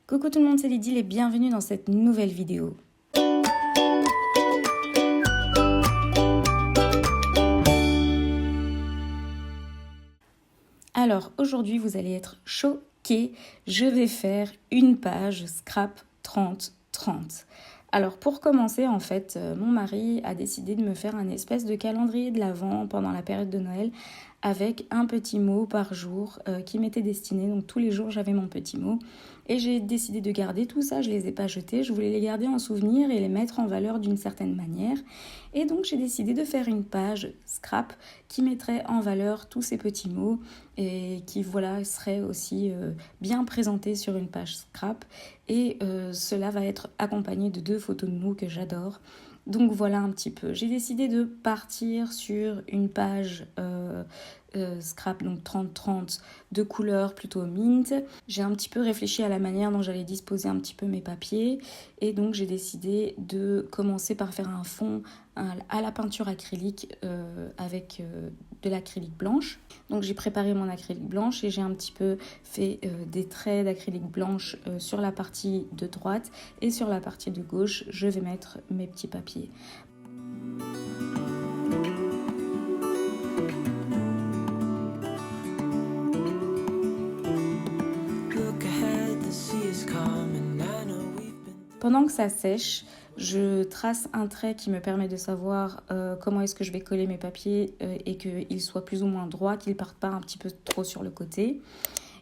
Coucou tout le monde, c'est Lydie et bienvenue dans cette nouvelle vidéo. Alors aujourd'hui vous allez être choqués, je vais faire une page scrap 30-30. Alors pour commencer en fait, mon mari a décidé de me faire un espèce de calendrier de l'Avent pendant la période de Noël avec un petit mot par jour qui m'était destiné. Donc tous les jours j'avais mon petit mot et j'ai décidé de garder tout ça, je ne les ai pas jetés, je voulais les garder en souvenir et les mettre en valeur d'une certaine manière. Et donc j'ai décidé de faire une page scrap qui mettrait en valeur tous ces petits mots et qui voilà serait aussi bien présenté sur une page scrap. Et cela va être accompagné de 2 photos de nous que j'adore. Donc voilà un petit peu. J'ai décidé de partir sur une page scrap, donc 30-30, de couleur plutôt mint. J'ai un petit peu réfléchi à la manière dont j'allais disposer un petit peu mes papiers. Et donc j'ai décidé de commencer par faire un fond à la peinture acrylique avec de l'acrylique blanche. Donc j'ai préparé mon acrylique blanche et j'ai un petit peu fait des traits d'acrylique blanche sur la partie de droite et sur la partie de gauche, je vais mettre mes petits papiers. Pendant que ça sèche, je trace un trait qui me permet de savoir comment est-ce que je vais coller mes papiers et qu'ils soient plus ou moins droits, qu'ils ne partent pas un petit peu trop sur le côté.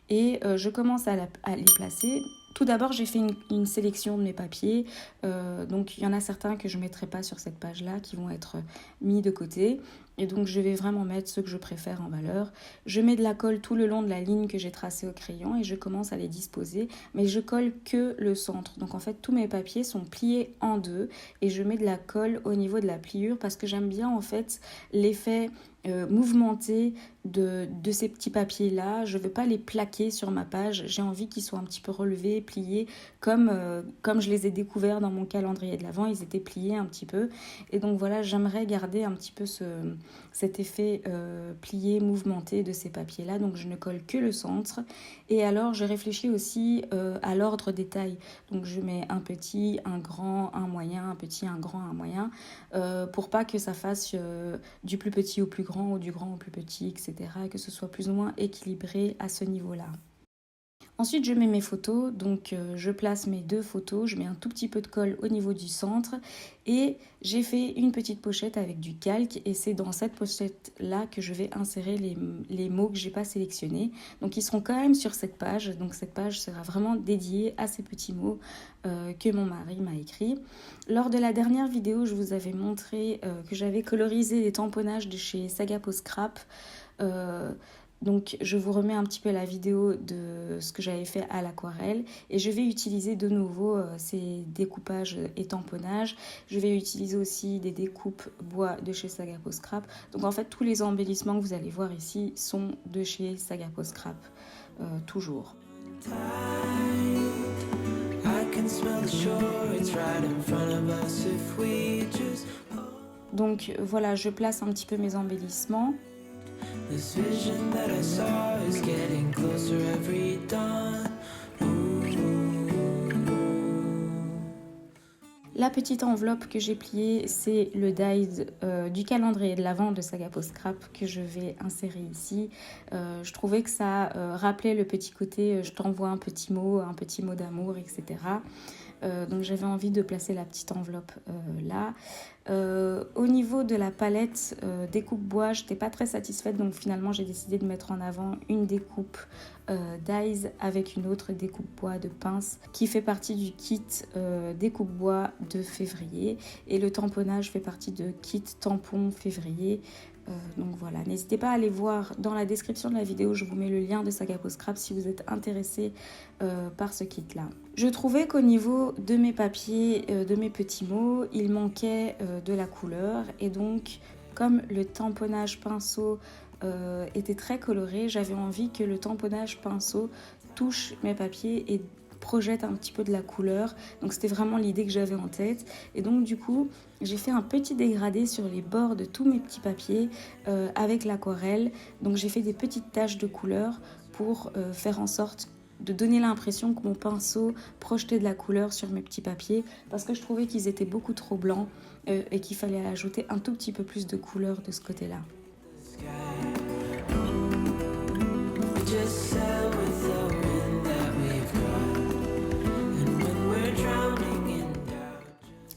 Et je commence à les placer. Tout d'abord, j'ai fait une sélection de mes papiers. Donc, il y en a certains que je ne mettrai pas sur cette page-là, qui vont être mis de côté. Et donc, je vais vraiment mettre ceux que je préfère en valeur. Je mets de la colle tout le long de la ligne que j'ai tracée au crayon et je commence à les disposer. Mais je colle que le centre. Donc, en fait, tous mes papiers sont pliés en deux. Et je mets de la colle au niveau de la pliure parce que j'aime bien, en fait, l'effet mouvementé de ces petits papiers là. Je ne veux pas les plaquer sur ma page, j'ai envie qu'ils soient un petit peu relevés, pliés comme je les ai découverts dans mon calendrier de l'Avent, ils étaient pliés un petit peu et donc voilà, j'aimerais garder un petit peu cet effet plié, mouvementé de ces papiers là, donc je ne colle que le centre. Et alors je réfléchis aussi à l'ordre des tailles, donc je mets un petit, un grand, un moyen, un petit, un grand, un moyen pour pas que ça fasse du plus petit au plus grand ou du grand au plus petit, etc. Et que ce soit plus ou moins équilibré à ce niveau-là. Ensuite, je mets mes photos, donc je place mes 2 photos, je mets un tout petit peu de colle au niveau du centre et j'ai fait une petite pochette avec du calque et c'est dans cette pochette-là que je vais insérer les mots que je n'ai pas sélectionnés. Donc ils seront quand même sur cette page, donc cette page sera vraiment dédiée à ces petits mots que mon mari m'a écrits. Lors de la dernière vidéo, je vous avais montré que j'avais colorisé les tamponnages de chez Sagapo Scrap. Donc je vous remets un petit peu la vidéo de ce que j'avais fait à l'aquarelle et je vais utiliser de nouveau ces découpages et tamponnages. Je vais utiliser aussi des découpes bois de chez Sagapo Scrap. Donc en fait tous les embellissements que vous allez voir ici sont de chez Sagapo Scrap, toujours. Donc voilà, je place un petit peu mes embellissements. This vision that I saw is getting closer every dawn. La petite enveloppe que j'ai pliée, c'est le die du calendrier de l'Avent de Sagapo Scrap que je vais insérer ici. Je trouvais que ça rappelait le petit côté je t'envoie un petit mot d'amour, etc. Donc j'avais envie de placer la petite enveloppe là. Au niveau de la palette découpe bois, je n'étais pas très satisfaite, donc finalement j'ai décidé de mettre en avant une découpe dies avec une autre découpe bois de pince qui fait partie du kit découpe bois de février et le tamponnage fait partie de kit tampon février. Donc voilà, n'hésitez pas à aller voir dans la description de la vidéo, je vous mets le lien de Sagapo Scrap si vous êtes intéressé par ce kit là. Je trouvais qu'au niveau de mes papiers, de mes petits mots, il manquait de la couleur et donc comme le tamponnage pinceau était très coloré, j'avais envie que le tamponnage pinceau touche mes papiers et projette un petit peu de la couleur. Donc c'était vraiment l'idée que j'avais en tête. Et donc du coup, j'ai fait un petit dégradé sur les bords de tous mes petits papiers avec l'aquarelle. Donc j'ai fait des petites taches de couleur pour faire en sorte de donner l'impression que mon pinceau projetait de la couleur sur mes petits papiers parce que je trouvais qu'ils étaient beaucoup trop blancs et qu'il fallait ajouter un tout petit peu plus de couleur de ce côté-là.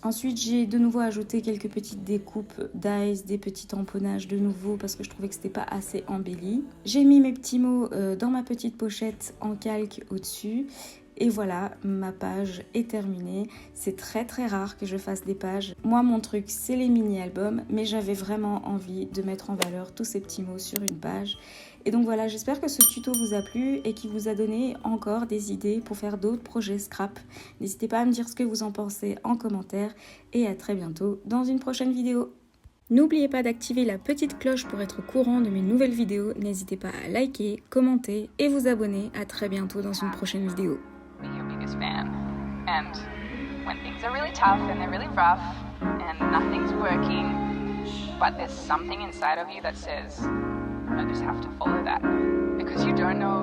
Ensuite, j'ai de nouveau ajouté quelques petites découpes d'eyes, des petits tamponnages de nouveau parce que je trouvais que c'était pas assez embelli. J'ai mis mes petits mots dans ma petite pochette en calque au-dessus. Et voilà, ma page est terminée. C'est très très rare que je fasse des pages. Moi, mon truc, c'est les mini-albums, mais j'avais vraiment envie de mettre en valeur tous ces petits mots sur une page. Et donc voilà, j'espère que ce tuto vous a plu et qu'il vous a donné encore des idées pour faire d'autres projets scrap. N'hésitez pas à me dire ce que vous en pensez en commentaire et à très bientôt dans une prochaine vidéo. N'oubliez pas d'activer la petite cloche pour être au courant de mes nouvelles vidéos. N'hésitez pas à liker, commenter et vous abonner. À très bientôt dans une prochaine vidéo. Your biggest fan. And when things are really tough and they're really rough and nothing's working, but there's something inside of you that says, I just have to follow that. Because you don't know